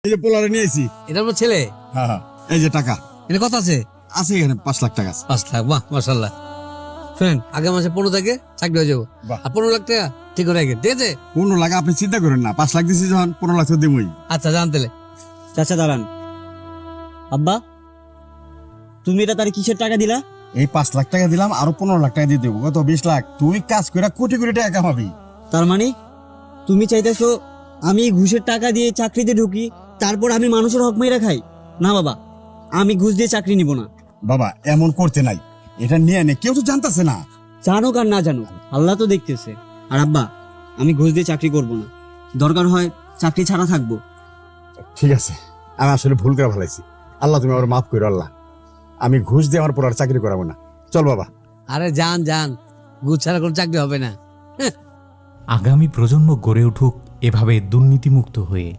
এই যে পোলারে নিয়েছি। এটা আমার ছেলে। হ্যাঁ হ্যাঁ, এই যে টাকা এটা কত আছে? আছে এখানে 5 লাখ টাকা আছে। 5 লাখ, বাহ মাশাআল্লাহ। শুনেন, আগামী মাসে 15 থেকে চাকরি হয়ে যাবো। বাহ। আর 15 লাখ টাকা ঠিক করে রাখেন, ঠিক আছে? 15 লাখ আপনি চিন্তা করেন না, 5 লাখ দিছি যখন 15 লাখ তো দিমই। আচ্ছা জানতেলে। চাচা দাঁড়ান। আব্বা, তুমি এটা তার কিসের টাকা দিলা? এই 5 লাখ টাকা দিলাম, আরো 15 লাখ টাকা দিয়ে দেবো, কত 20 লাখ। তুই কাজ করে কোটি কোটি টাকা কামাবি। তার মানে তুমি চাইতেছো আমি ঘুষের টাকা দিয়ে চাকরিতে ঢুকি, তারপর আমি মানুষের হক মেরে খাই? না বাবা, আমি ঘুষ দিয়ে চাকরি নিব না। বাবা এমন করতে নাই, এটা নিয়ে নে, কেউ তো জানতেছে না। জানুক আর না জানুক, আল্লাহ তো দেখতেছে। আর আব্বা, আমি ঘুষ দিয়ে চাকরি করব না, দরকার হয় চাকরি ছাড়া থাকবো। ঠিক আছে, আমি আসলে ভুল করে ফেলাইছি। আল্লাহ তুমি আমার মাফ করো আল্লাহ। আমি ঘুষ দিয়ে আমার পর আর চাকরি করাবো না। চল বাবা। আরে যান যান, ঘুষ ছাড়া কোনো চাকরি হবে না। আগামী প্রজন্ম গড়ে উঠুক এভাবে দুর্নীতিমুক্ত হয়ে।